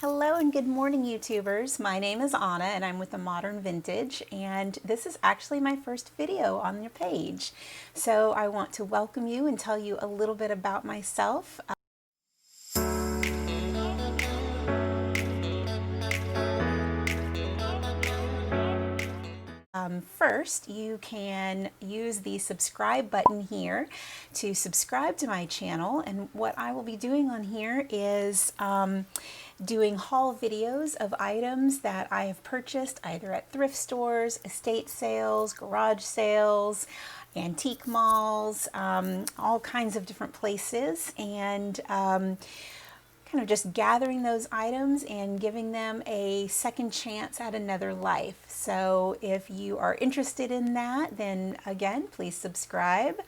Hello and good morning, YouTubers. My name is Anna and I'm with the Modern Vintage, and this is actually my first video on your page. So I want to welcome you and tell you a little bit about myself. First, you can use the subscribe button here to subscribe to my channel, and what I will be doing on here is doing haul videos of items that I have purchased either at thrift stores, estate sales, garage sales, antique malls, all kinds of different places, and kind of just gathering those items and giving them a second chance at another life. So if you are interested in that, then again, please subscribe.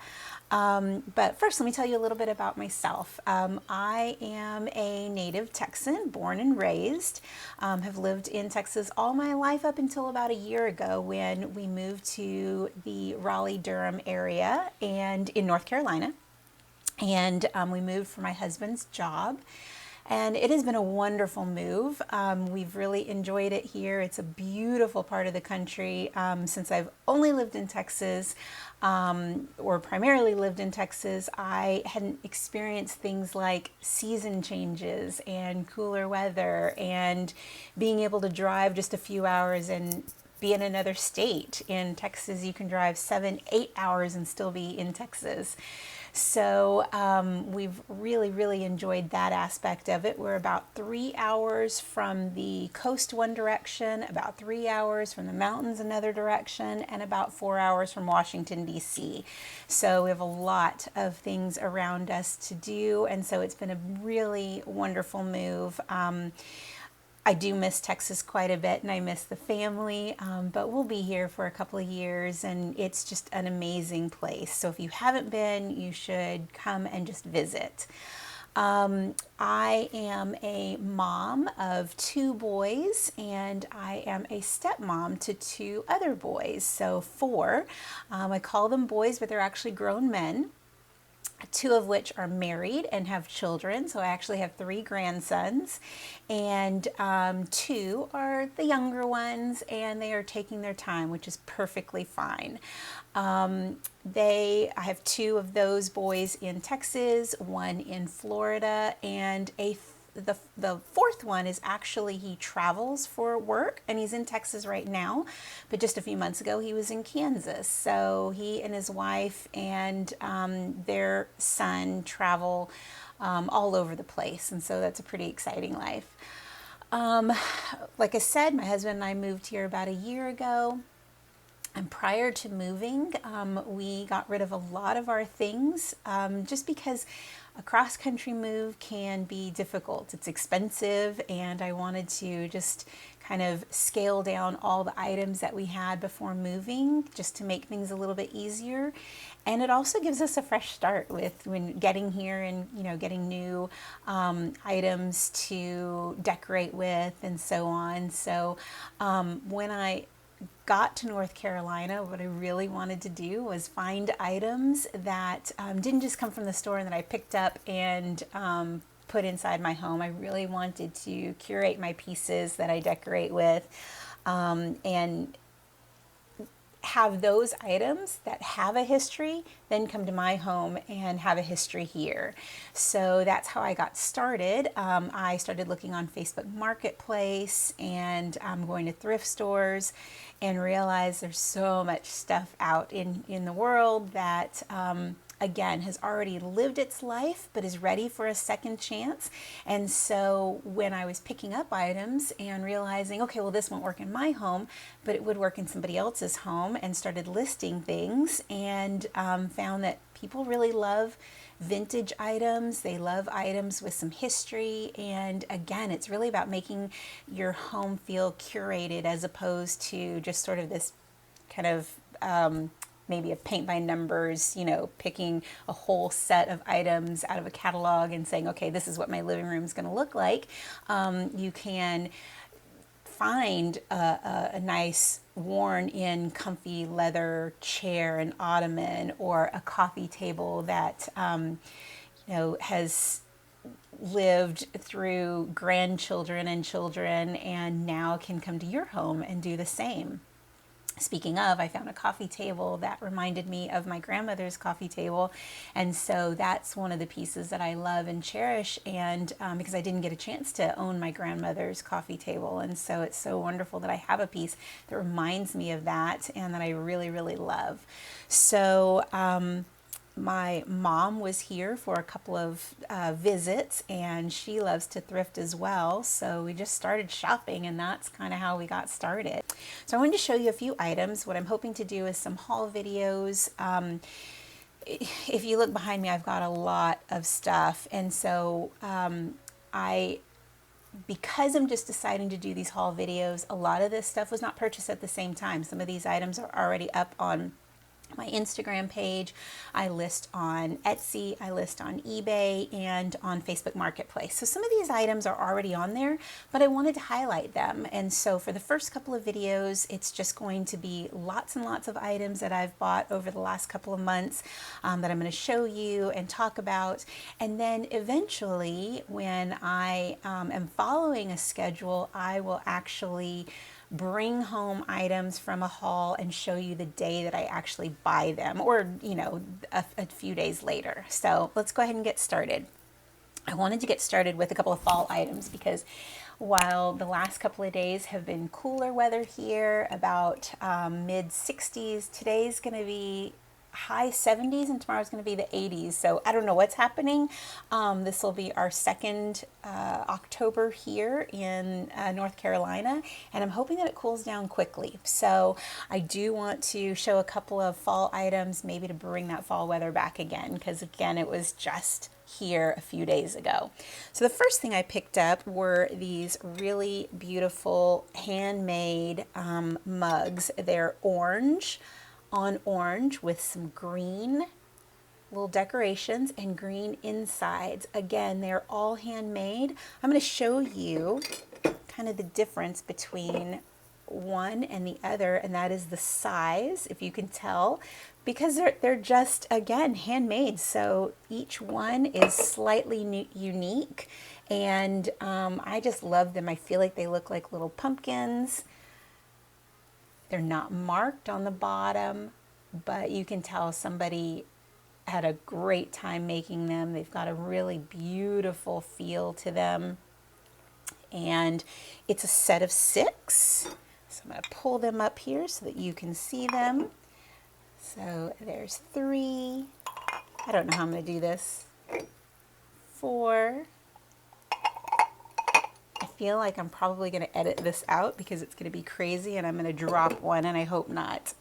But first, let me tell you a little bit about myself. I am a native Texan, born and raised. Have lived in Texas all my life up until about a year ago when we moved to the Raleigh-Durham area and in North Carolina. And we moved for my husband's job. And it has been a wonderful move. We've really enjoyed it here. It's a beautiful part of the country. Since I've only lived in Texas, or primarily lived in Texas, I hadn't experienced things like season changes and cooler weather and being able to drive just a few hours and be in another state. In Texas, you can drive 7, 8 hours and still be in Texas. So we've really enjoyed that aspect of it. We're about 3 hours from the coast one direction, about 3 hours from the mountains another direction, and about 4 hours from Washington, D.C. So we have a lot of things around us to do, and so it's been a really wonderful move. I do miss Texas quite a bit, and I miss the family, but we'll be here for a couple of years, and it's just an amazing place. So if you haven't been, you should come and just visit. I am a mom of 2 boys, and I am a stepmom to 2 other boys, so 4. I call them boys, but they're actually grown men. 2 of which are married and have children, so I actually have 3 grandsons, and 2 are the younger ones, and they are taking their time, which is perfectly fine. I have 2 of those boys in Texas, 1 in Florida, and the 4th one is actually, he travels for work and he's in Texas right now, but just a few months ago he was in Kansas. So he and his wife and their son travel all over the place, and so that's a pretty exciting life. Like I said, my husband and I moved here about a year ago. And prior to moving, we got rid of a lot of our things just because a cross-country move can be difficult. It's expensive, and I wanted to just kind of scale down all the items that we had before moving just to make things a little bit easier. And it also gives us a fresh start with when getting here and, you know, getting new items to decorate with and so on. So when I got to North Carolina, what I really wanted to do was find items that didn't just come from the store and that I picked up and put inside my home. I really wanted to curate my pieces that I decorate with and have those items that have a history then come to my home and have a history here. So that's how I got started. I started looking on Facebook Marketplace and going to thrift stores and realized there's so much stuff out in the world that again has already lived its life but is ready for a second chance. And so when I was picking up items and realizing, okay, well, this won't work in my home, but it would work in somebody else's home, and started listing things and found that people really love vintage items. They love items with some history, and again, it's really about making your home feel curated as opposed to just sort of this kind of maybe a paint by numbers, you know, picking a whole set of items out of a catalog and saying, okay, this is what my living room is going to look like. You can find a nice worn in comfy leather chair, an ottoman, or a coffee table that you know, has lived through grandchildren and children and now can come to your home and do the same. Speaking of, I found a coffee table that reminded me of my grandmother's coffee table. And so that's one of the pieces that I love and cherish. And because I didn't get a chance to own my grandmother's coffee table. And so it's so wonderful that I have a piece that reminds me of that and that I really, really love. So, my mom was here for a couple of visits, and she loves to thrift as well. So we just started shopping, and that's kind of how we got started. So I wanted to show you a few items. What I'm hoping to do is some haul videos. If you look behind me, I've got a lot of stuff. And so because I'm just deciding to do these haul videos, a lot of this stuff was not purchased at the same time. Some of these items are already up on my Instagram page. I list on Etsy, I list on eBay, and on Facebook Marketplace. So some of these items are already on there, but I wanted to highlight them. And so for the first couple of videos, it's just going to be lots and lots of items that I've bought over the last couple of months that I'm going to show you and talk about. And then eventually, when I am following a schedule, I will actually bring home items from a haul and show you the day that I actually buy them, or a few days later. So let's go ahead and get started. I wanted to get started with a couple of fall items because while the last couple of days have been cooler weather here, about mid 60s, today's going to be high 70s and tomorrow's going to be the 80s. So I don't know what's happening. This will be our second October here in North Carolina, and I'm hoping that it cools down quickly. So I do want to show a couple of fall items, maybe to bring that fall weather back again, because again, it was just here a few days ago. So the first thing I picked up were these really beautiful handmade mugs. They're orange on orange with some green little decorations and green insides. Again, they're all handmade. I'm going to show you kind of the difference between one and the other, and that is the size, if you can tell, because they're just, again, handmade. So each one is slightly unique, and I just love them. I feel like they look like little pumpkins. They're not marked on the bottom, but you can tell somebody had a great time making them. They've got a really beautiful feel to them. And it's a set of 6. So I'm going to pull them up here so that you can see them. So there's 3. I don't know how I'm going to do this. 4. I feel like I'm probably going to edit this out because it's going to be crazy and I'm going to drop one, and I hope not.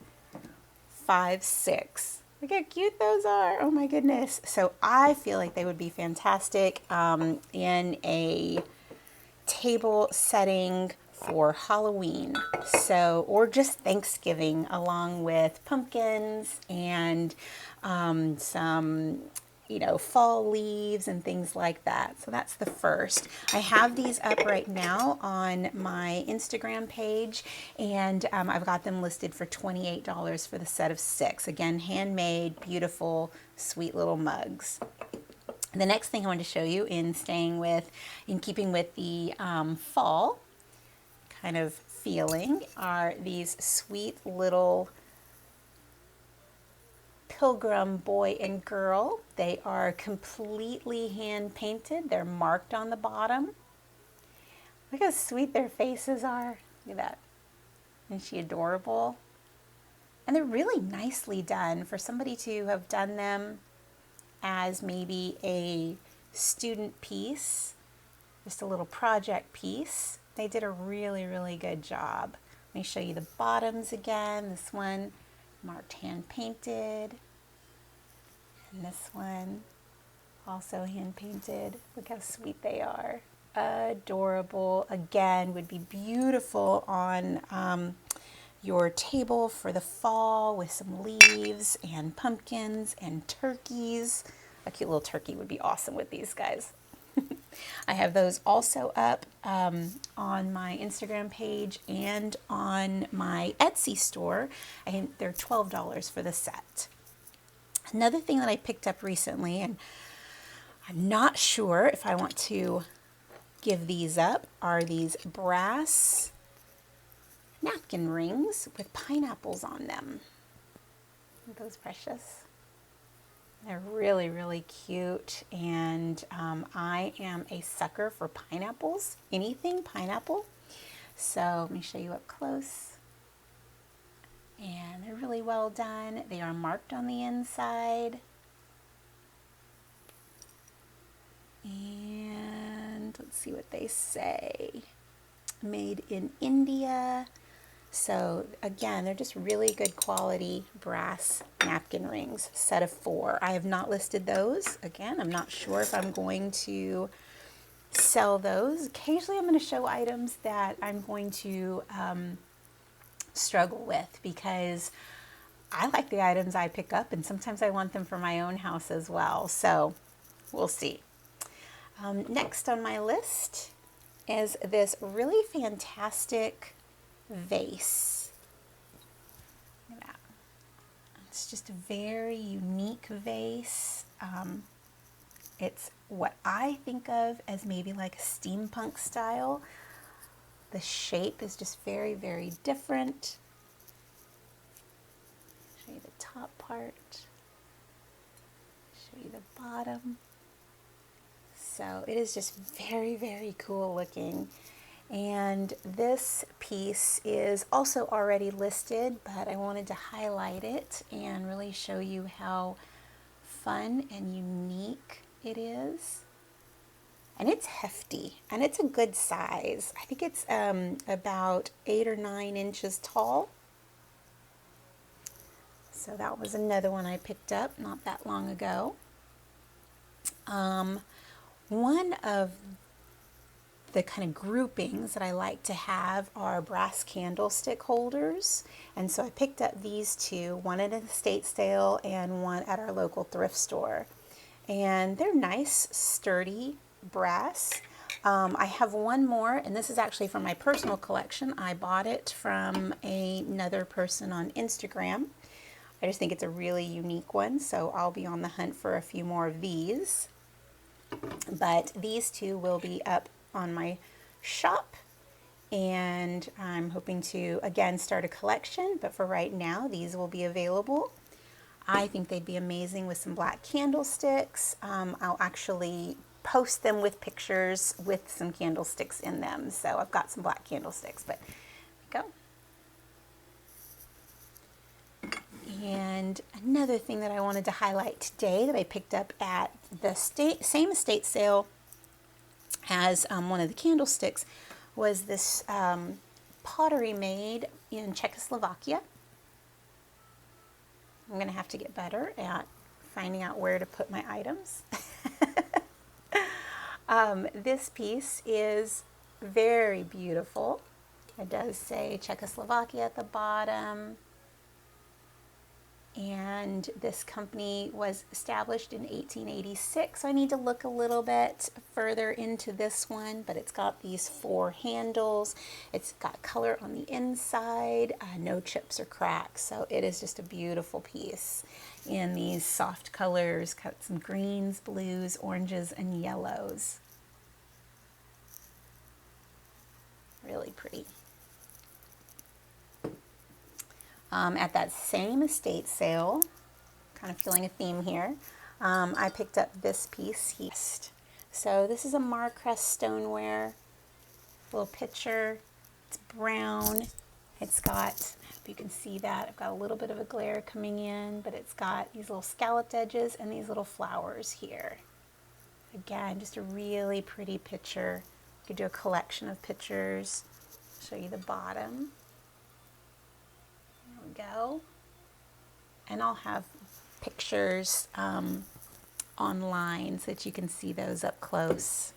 5, 6. Look how cute those are. Oh my goodness. So I feel like they would be fantastic in a table setting for Halloween. So, or just Thanksgiving, along with pumpkins and some fall leaves and things like that. So that's the first. I have these up right now on my Instagram page, and I've got them listed for $28 for the set of 6. Again, handmade, beautiful, sweet little mugs. The next thing I want to show you, in keeping with the fall kind of feeling, are these sweet little Pilgrim boy and girl. They are completely hand painted. They're marked on the bottom. Look how sweet their faces are. Look at that. Isn't she adorable? And they're really nicely done for somebody to have done them as maybe a student piece, just a little project piece. They did a really, really good job. Let me show you the bottoms again. This one marked hand painted, and this one also hand painted. Look how sweet they are. Adorable. Again, would be beautiful on your table for the fall with some leaves and pumpkins and turkeys. A cute little turkey would be awesome with these guys. I have those also up on my Instagram page and on my Etsy store. I think they're $12 for the set. Another thing that I picked up recently, and I'm not sure if I want to give these up, are these brass napkin rings with pineapples on them. Aren't those precious? They're really, really cute, and I am a sucker for pineapples, anything pineapple. So let me show you up close. And they're really well done. They are marked on the inside. And let's see what they say. Made in India. So again, they're just really good quality brass napkin rings, set of 4. I have not listed those. Again, I'm not sure if I'm going to sell those. Occasionally I'm going to show items that I'm going to struggle with, because I like the items I pick up and sometimes I want them for my own house as well. So we'll see. Next on my list is this really fantastic vase. Look at that. It's just a very unique vase. It's what I think of as maybe like a steampunk style. The shape is just very, very different. Show you the top part. Show you the bottom. So it is just very, very cool looking. And this piece is also already listed, but I wanted to highlight it and really show you how fun and unique it is. And it's hefty, and it's a good size. I think it's about 8 or 9 inches tall. So that was another one I picked up not that long ago. One of the kind of groupings that I like to have are brass candlestick holders. And so I picked up these 2, one at an estate sale and one at our local thrift store. And they're nice, sturdy brass. I have one more, and this is actually from my personal collection. I bought it from another person on Instagram. I just think it's a really unique one, so I'll be on the hunt for a few more of these. But these 2 will be up on my shop, and I'm hoping to again start a collection, but for right now these will be available. I think they'd be amazing with some black candlesticks. I'll actually post them with pictures with some candlesticks in them. So I've got some black candlesticks, but there we go. And another thing that I wanted to highlight today that I picked up at the same estate sale as one of the candlesticks was this pottery made in Czechoslovakia. I'm going to have to get better at finding out where to put my items. This piece is very beautiful. It does say Czechoslovakia at the bottom. And this company was established in 1886. So I need to look a little bit further into this one, but it's got these 4 handles. It's got color on the inside, no chips or cracks. So it is just a beautiful piece in these soft colors. Got some greens, blues, oranges, and yellows. Really pretty. At that same estate sale, kind of feeling a theme here, I picked up this piece here. So this is a Markcrest stoneware, little pitcher. It's brown. It's got, I hope you can see that, I've got a little bit of a glare coming in, but it's got these little scalloped edges and these little flowers here. Again, just a really pretty pitcher. You could do a collection of pictures. Show you the bottom. Go, and I'll have pictures online so that you can see those up close.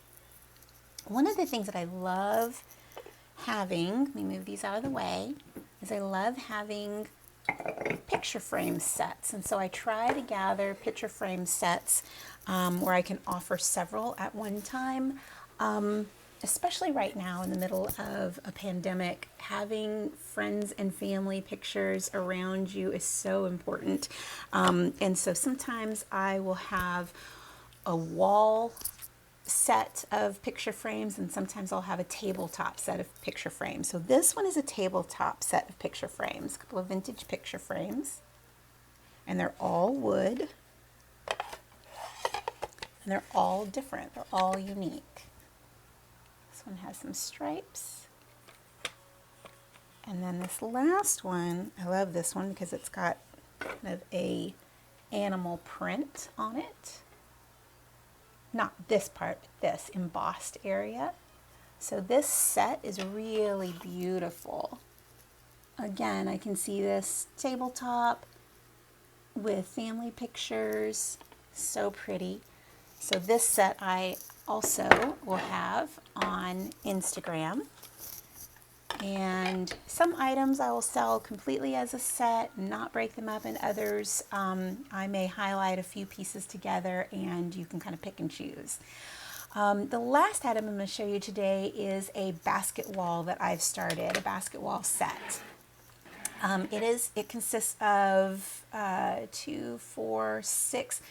One of the things that I love having, let me move these out of the way, is I love having picture frame sets, and so I try to gather picture frame sets where I can offer several at one time. Especially right now in the middle of a pandemic, having friends and family pictures around you is so important. And so sometimes I will have a wall set of picture frames, and sometimes I'll have a tabletop set of picture frames. So this one is a tabletop set of picture frames, a couple of vintage picture frames, and they're all wood, and they're all different, they're all unique. This one has some stripes, and then this last one, I love this one because it's got kind of a animal print on it. Not this part, but this embossed area. So this set is really beautiful. Again, I can see this tabletop with family pictures, so pretty. So this set I also will have on Instagram. And some items I will sell completely as a set, not break them up, and others I may highlight a few pieces together and you can kind of pick and choose. The last item I'm going to show you today is a basket wall that I've started, a basket wall set. It consists of 2, 4, 6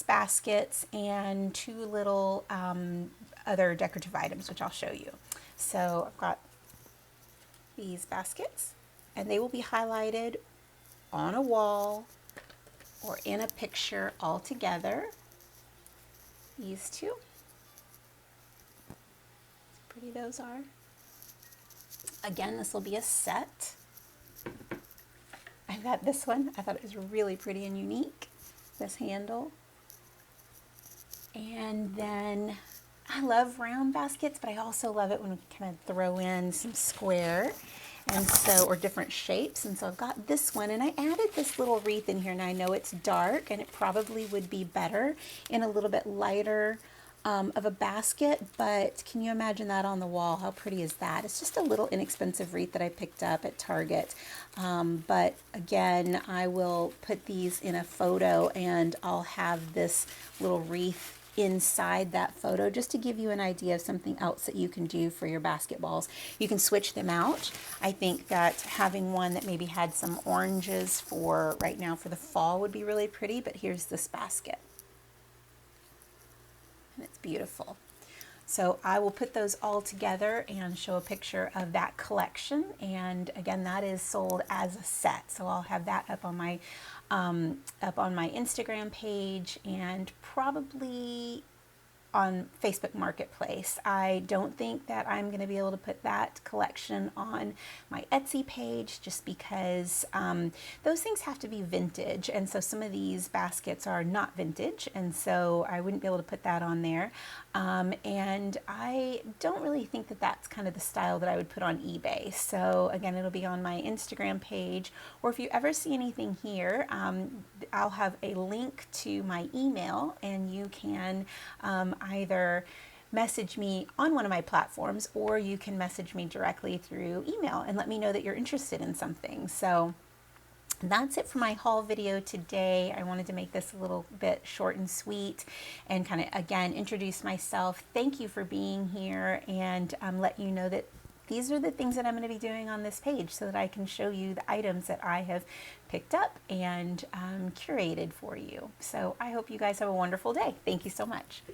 baskets and 2 little other decorative items, which I'll show you. So I've got these baskets, and they will be highlighted on a wall or in a picture all together. These two. How pretty those are. Again, this will be a set. I've got this one. I thought it was really pretty and unique, this handle. And then I love round baskets, but I also love it when we kind of throw in some square and so, or different shapes. And so I've got this one, and I added this little wreath in here. Now I know it's dark and it probably would be better in a little bit lighter of a basket, but can you imagine that on the wall? How pretty is that? It's just a little inexpensive wreath that I picked up at Target. But again, I will put these in a photo and I'll have this little wreath inside that photo just to give you an idea of something else that you can do for your basketballs. You can switch them out. I think that having one that maybe had some oranges for right now for the fall would be really pretty, but here's this basket. And it's beautiful. So I will put those all together and show a picture of that collection. And again, that is sold as a set. So I'll have that up on my Instagram page and probably on Facebook Marketplace. I don't think that I'm going to be able to put that collection on my Etsy page just because those things have to be vintage, and so some of these baskets are not vintage, and so I wouldn't be able to put that on there. And I don't really think that that's kind of the style that I would put on eBay. So again, it'll be on my Instagram page, or if you ever see anything here, I'll have a link to my email, and you can either message me on one of my platforms, or you can message me directly through email and let me know that you're interested in something. So that's it for my haul video today. I wanted to make this a little bit short and sweet and kind of, again, introduce myself. Thank you for being here, and let you know that these are the things that I'm going to be doing on this page so that I can show you the items that I have picked up and curated for you. So I hope you guys have a wonderful day. Thank you so much.